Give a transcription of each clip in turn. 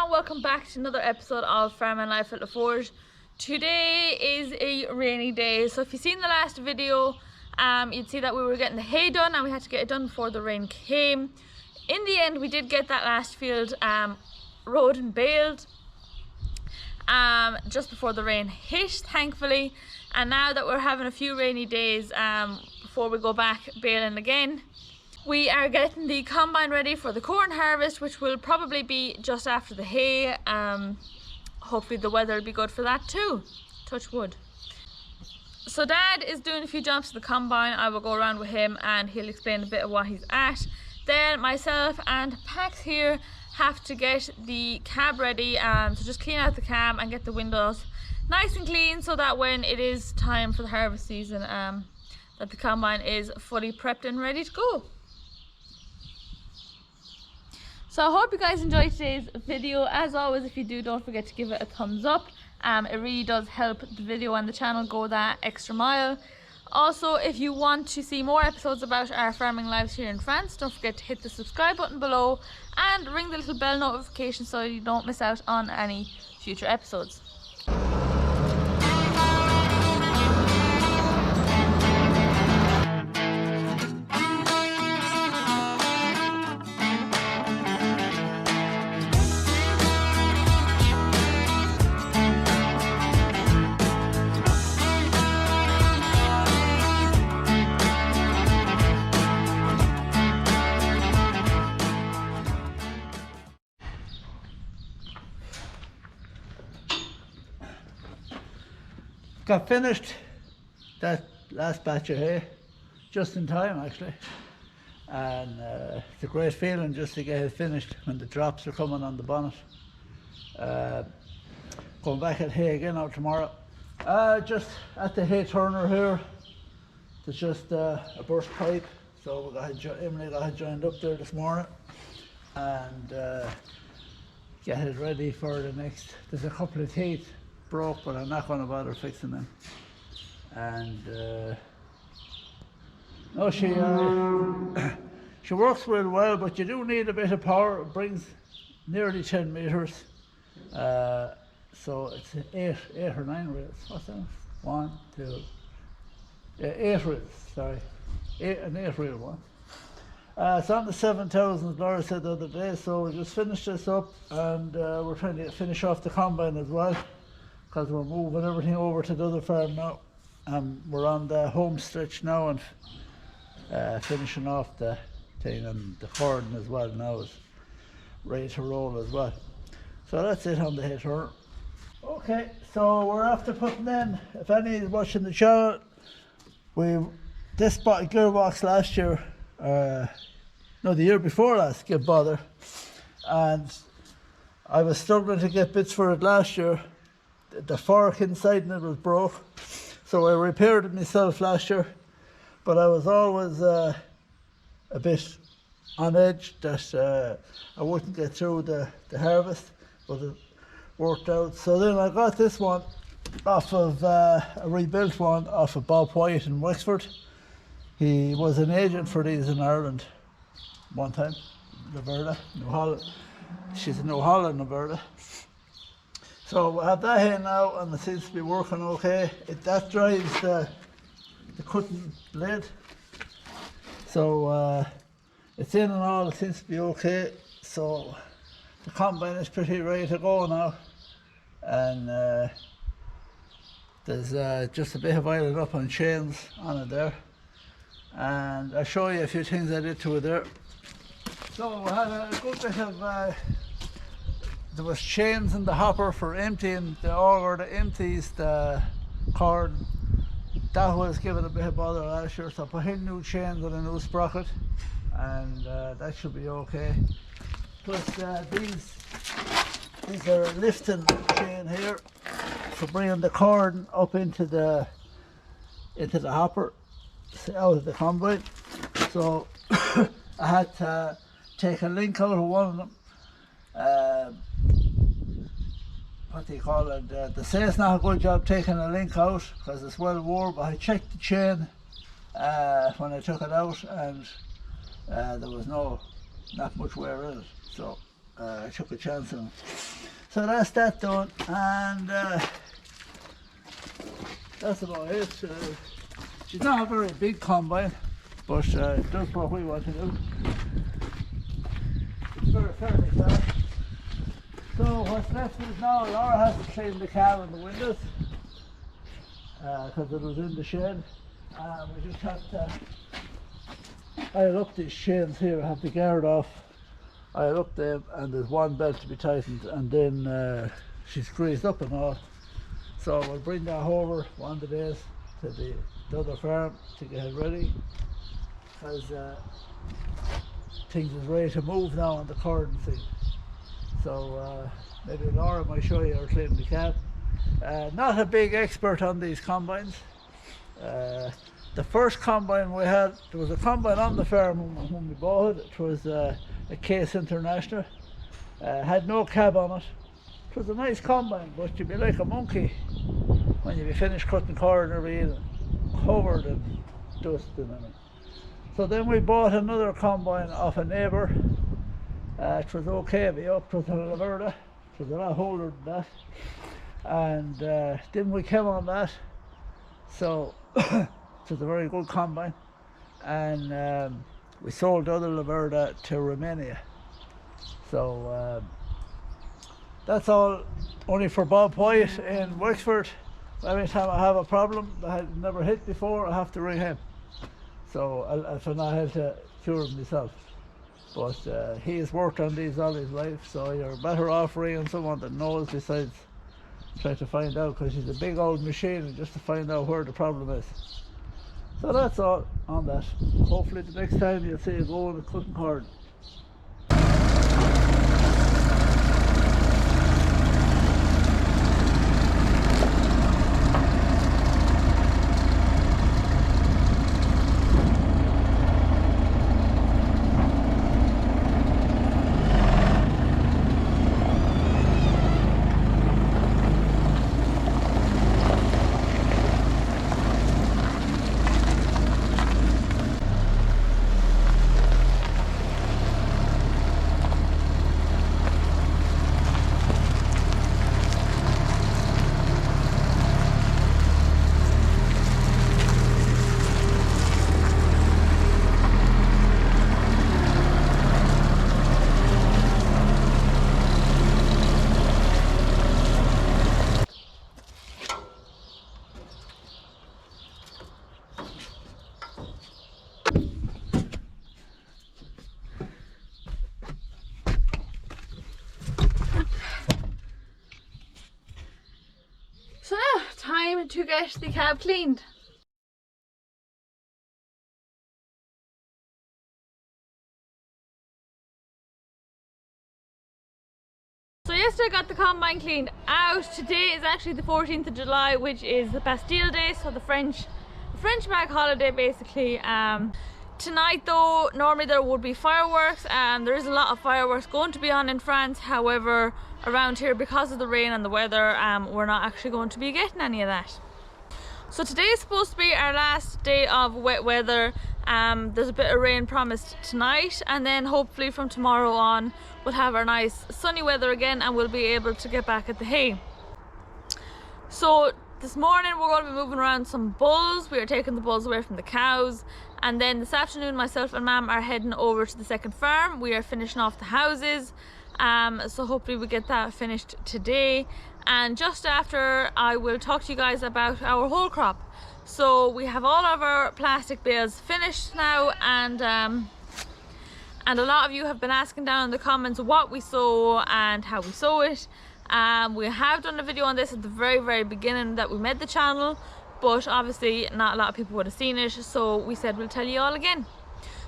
and welcome back to another episode of Farming Life at the Forge. Today is a rainy day, so if you've seen the last video, you'd see that we were getting the hay done and we had to get it done before the rain came. In the end, we did get that last field rowed and baled just before the rain hit, thankfully. And now that we're having a few rainy days before we go back baling again, we are getting the combine ready for the corn harvest, which will probably be just after the hay. Hopefully the weather will be good for that too, touch wood. So Dad is doing a few jumps to the combine. I will go around with him and he'll explain a bit of what he's at. Then myself and Pax here have to get the cab ready, so just clean out the cab and get the windows nice and clean, so that when it is time for the harvest season, that the combine is fully prepped and ready to go. So I hope you guys enjoyed today's video. As always, if you do, don't forget to give it a thumbs up. It really does help the video and the channel go that extra mile. Also, if you want to see more episodes about our farming lives here in France, don't forget to hit the subscribe button below and ring the little bell notification so you don't miss out on any future episodes. Got finished that last batch of hay just in time, actually, and it's a great feeling just to get it finished when the drops are coming on the bonnet. Going back at hay again out tomorrow. Just at the hay turner here, there's just a burst pipe, so Emily got it joined up there this morning and get it ready for the next. There's a couple of teeth broke, but I'm not going to bother fixing them. And no, she works real well, but you do need a bit of power. It brings nearly 10 meters, so it's 8 or 9 reels. What's that? 1, 2, 8 reels. Sorry, an 8 reel one. It's on the 7,000, Laura said the other day. So we just finished this up, and we're trying to finish off the combine as well, because we're moving everything over to the other farm now. We're on the home stretch now and finishing off the thing, and the corn as well now is ready to roll as well. So that's it on the hay turner. Okay, so we're after putting in, if any is watching the channel, this gearbox last year, no, the year before last, get bother, and I was struggling to get bits for it last year. The fork inside it was broke, so I repaired it myself last year, but I was always a bit on edge that I wouldn't get through the harvest, but it worked out. So then I got this one off of a rebuilt one off of Bob White in Wexford. He was an agent for these in Ireland one time, Roberta, New Holland. She's in New Holland, Roberta. So we have that here now, and it seems to be working okay. That drives the cutting blade. So it's in and all, it seems to be okay. So the combine is pretty ready to go now. And there's just a bit of oiling up on chains on it there. And I'll show you a few things I did to it there. So we had a good bit of there was chains in the hopper for emptying the auger that empties the corn. That was given a bit of bother last year, so I put in new chains with a new sprocket, and that should be okay. Plus these are a lifting chain here for bringing the corn up into the hopper out of the combine. So I had to take a link out of one of them. What do you call it? The sale's not a good job taking a link out because it's well worn, but I checked the chain when I took it out, and there was not much wear in it. So I took a chance on him. So that's that done, and that's about it. She's not a very big combine, but it does what we want to do. It's very fairly fast. So what's left is now Laura has to clean the cab and the windows because it was in the shed. We just have to iron up these chains here. I have the guard off, iron up them, and there's one belt to be tightened, and then she's greased up and all. So we'll bring that over one of the days to the other farm to get it ready, because things is ready to move now on the cordon thing. So maybe Laura might show you her cleaning the cab. Not a big expert on these combines. The first combine we had, there was a combine on the farm when we bought it. It was a Case International. Had no cab on it. It was a nice combine, but you'd be like a monkey when you'd be finished cutting corn or being covered in dust and everything. So then we bought another combine off a neighbour. It was okay, it was a Laverda. It was a lot older than that. And then we came on that. So it was a very good combine. And we sold the other Laverda to Romania. So that's all only for Bob White in Wexford. Every time I have a problem that I had never hit before, I have to ring him. So I've not had to cure it myself. But he has worked on these all his life, so you're better off ringing someone that knows besides trying to find out, because he's a big old machine just to find out where the problem is. So that's all on that. Hopefully the next time you'll see it going and cutting corn. So now, time to get the cab cleaned. So yesterday I got the combine cleaned out. Today is actually the 14th of July, which is the Bastille Day, so the French bank holiday basically. Tonight though, normally there would be fireworks, and there is a lot of fireworks going to be on in France. However, around here, because of the rain and the weather, we're not actually going to be getting any of that. So today is supposed to be our last day of wet weather. There's a bit of rain promised tonight, and then hopefully from tomorrow on we'll have our nice sunny weather again and we'll be able to get back at the hay. So this morning we're going to be moving around some bulls. We are taking the bulls away from the cows, and then this afternoon myself and Mam are heading over to the second farm. We are finishing off the houses, so hopefully we get that finished today. And just after, I will talk to you guys about our whole crop. So we have all of our plastic bales finished now, and a lot of you have been asking down in the comments what we sow and how we sow it. We have done a video on this at the very beginning that we made the channel, but obviously not a lot of people would have seen it, so we said we'll tell you all again.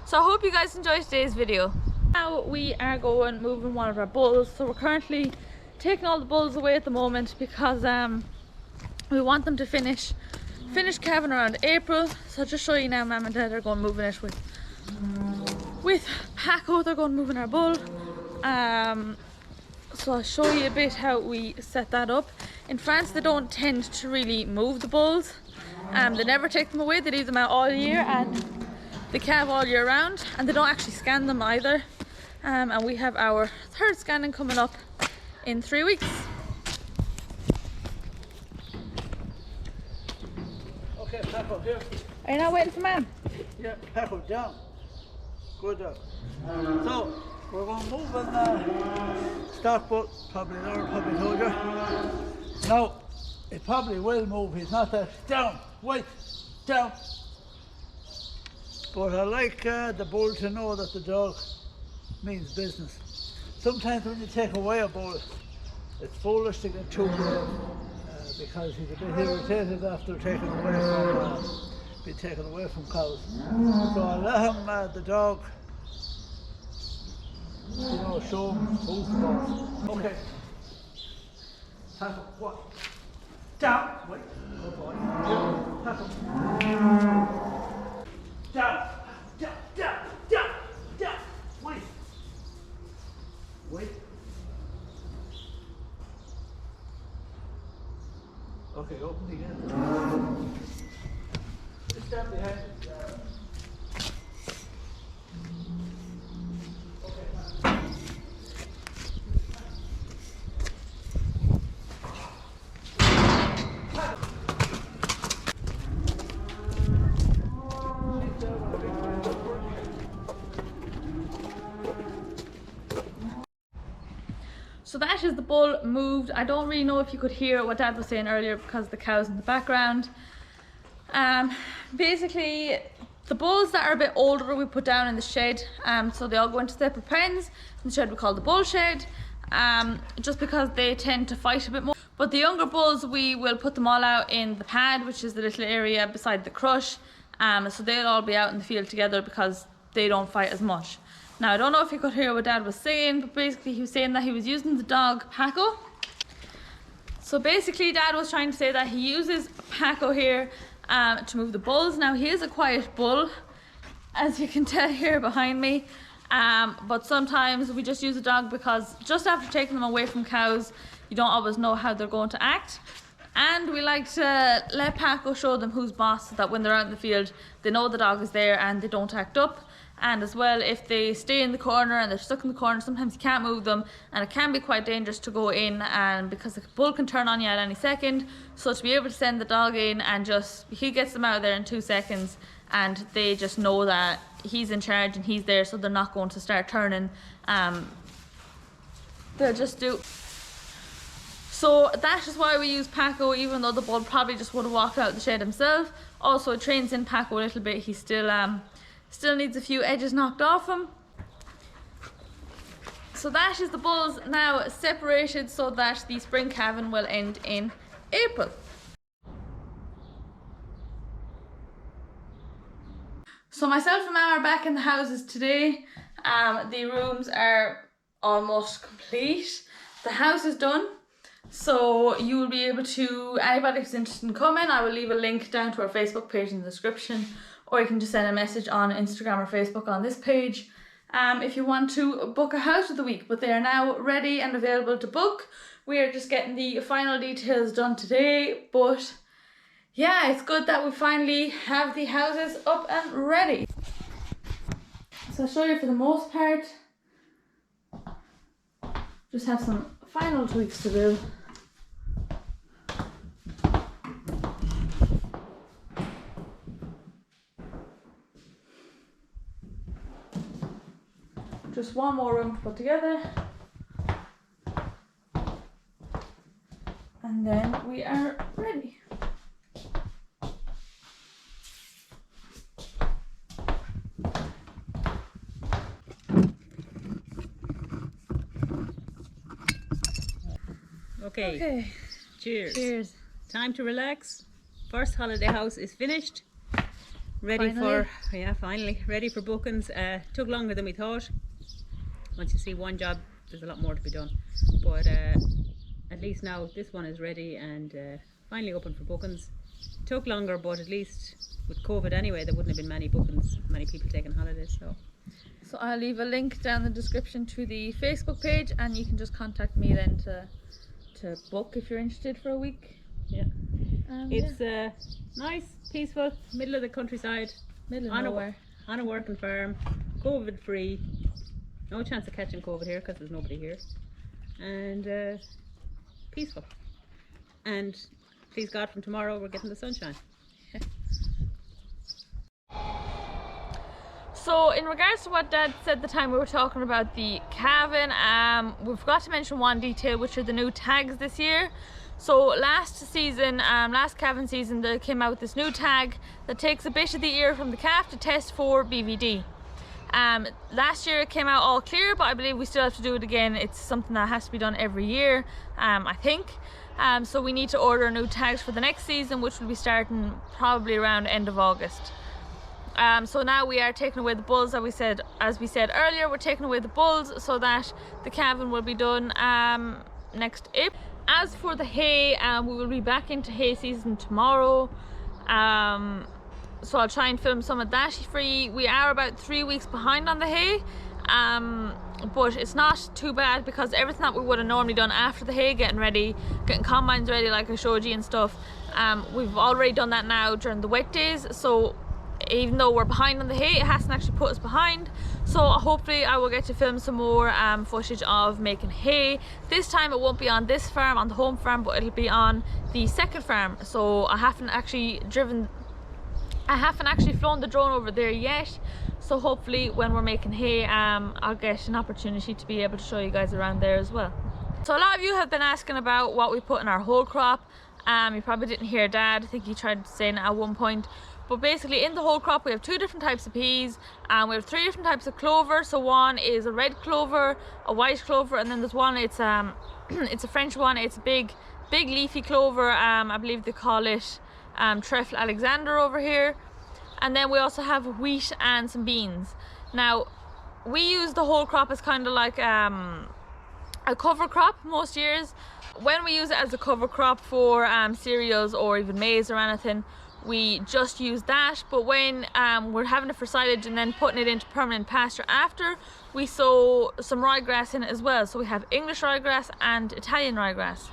So I hope you guys enjoyed today's video. Now we are moving one of our bulls. So we're currently taking all the bulls away at the moment because we want them to finish calving around April. So I'll just show you now. Mum and Dad are going moving it with Paco. They're going moving our bull. So I'll show you a bit how we set that up. In France they don't tend to really move the bulls. They never take them away. They leave them out all year and they calve all year round, and they don't actually scan them either. And we have our third scanning coming up in 3 weeks. Okay, pack up here. Are you not waiting for Mum? Yeah, pack up down. Good dog. So, we're going to move and start, but probably Laura probably told you. Now, it probably will move. He's not that. Down, wait, down. But I like the bull to know that the dog means business. Sometimes when you take away a bull, it's foolish to get too brave because he's a bit irritated after being taken away from cows. So I let him, the dog, show him who's the boss. Okay. Tackle, what? Down, wait, good boy. Tackle. Down, down, down, down, down, wait. Wait. Okay, open again. Just stand behind it. So that is the bull moved. I don't really know if you could hear what Dad was saying earlier because the cow's in the background. Basically, the bulls that are a bit older we put down in the shed, so they all go into separate pens. In the shed we call the bull shed, just because they tend to fight a bit more. But the younger bulls, we will put them all out in the pad, which is the little area beside the crush. So they'll all be out in the field together because they don't fight as much. Now, I don't know if you could hear what Dad was saying, but basically he was saying that he was using the dog Paco. So basically Dad was trying to say that he uses Paco here to move the bulls. Now, he is a quiet bull, as you can tell here behind me. But sometimes we just use a dog because just after taking them away from cows, you don't always know how they're going to act. And we like to let Paco show them who's boss, so that when they're out in the field, they know the dog is there and they don't act up. And as well, if they stay in the corner and they're stuck in the corner, sometimes you can't move them, and it can be quite dangerous to go in, and because the bull can turn on you at any second. So to be able to send the dog in and he gets them out of there in 2 seconds, and they just know that he's in charge and he's there, so they're not going to start turning. They'll just do. So that is why we use Paco, even though the bull probably just would have walked out the shed himself. Also, it trains in Paco a little bit. He still needs a few edges knocked off him. So that is the bulls now separated so that the spring calving will end in April. So myself and Mum are back in the houses today. The rooms are almost complete. The house is done. So you will be able to, anybody who's interested in coming, I will leave a link down to our Facebook page in the description, or you can just send a message on Instagram or Facebook on this page if you want to book a house of the week. But they are now ready and available to book. We are just getting the final details done today, but yeah, it's good that we finally have the houses up and ready. So I'll show you for the most part. Just have some final tweaks to do. Just one more room to put together, and then we are ready. Okay. Cheers. Cheers. Time to relax. First holiday house is finished. Ready finally ready for bookings. Took longer than we thought. Once you see one job, there's a lot more to be done. But at least now this one is ready and finally open for bookings. Took longer, but at least with COVID anyway, there wouldn't have been many bookings, many people taking holidays. So I'll leave a link down in the description to the Facebook page, and you can just contact me then to book if you're interested for a week. Yeah. It's nice, peaceful, middle of the countryside, Middle of nowhere. on a working farm, COVID free. No chance of catching COVID here because there's nobody here. And peaceful. And please God, from tomorrow we're getting the sunshine. So in regards to what Dad said the time we were talking about the calving, we forgot to mention one detail, which are the new tags this year. So last season, last calving season, they came out with this new tag that takes a bit of the ear from the calf to test for BVD. Last year it came out all clear, but I believe we still have to do it again. It's something that has to be done every year, I think. So we need to order new tags for the next season, which will be starting probably around end of August. So now we are taking away the bulls, as we said earlier, we're taking away the bulls so that the calving will be done next April. As for the hay, we will be back into hay season tomorrow. So I'll try and film some of that for you. We are about 3 weeks behind on the hay, but it's not too bad because everything that we would have normally done after the hay, getting combines ready like I showed you and stuff, we've already done that now during the wet days. So even though we're behind on the hay, it hasn't actually put us behind. So hopefully I will get to film some more footage of making hay. This time it won't be on this farm, on the home farm, but it'll be on the second farm. So I haven't actually flown the drone over there yet. So hopefully when we're making hay, I'll get an opportunity to be able to show you guys around there as well. So a lot of you have been asking about what we put in our whole crop. You probably didn't hear Dad. I think he tried saying it at one point. But basically in the whole crop we have 2 different types of peas, and we have 3 different types of clover. So one is a red clover, a white clover, and then there's one, it's it's a French one. It's a big leafy clover. I believe they call it Trèfle Alexander over here. And then we also have wheat and some beans. Now we use the whole crop as kind of like a cover crop most years. When we use it as a cover crop for cereals or even maize or anything, we just use that. But when we're having it for silage and then putting it into permanent pasture after, we sow some ryegrass in it as well. So we have English ryegrass and Italian ryegrass.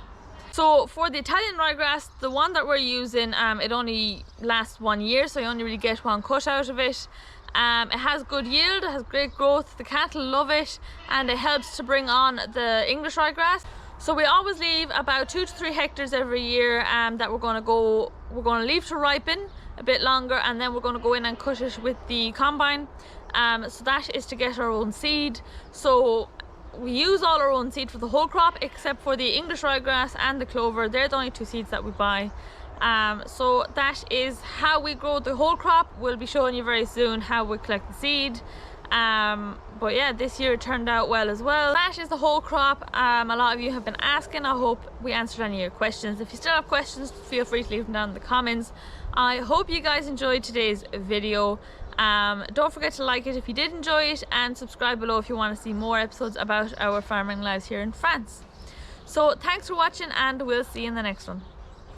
So for the Italian ryegrass, the one that we're using, it only lasts 1 year, so you only really get 1 cut out of it. It has good yield, it has great growth, the cattle love it, and it helps to bring on the English ryegrass. So we always leave about 2 to 3 hectares every year that we're going to leave to ripen a bit longer, and then we're going to go in and cut it with the combine. So that is to get our own seed. So we use all our own seed for the whole crop except for the English ryegrass and the clover. They're the only 2 seeds that we buy. So that is how we grow the whole crop. We'll be showing you very soon how we collect the seed. But yeah, this year it turned out well as well. That is the whole crop. A lot of you have been asking. I hope we answered any of your questions. If you still have questions, feel free to leave them down in the comments. I hope you guys enjoyed today's video. Don't forget to like it if you did enjoy it, and subscribe below if you want to see more episodes about our farming lives here in France. So thanks for watching, and we'll see you in the next one.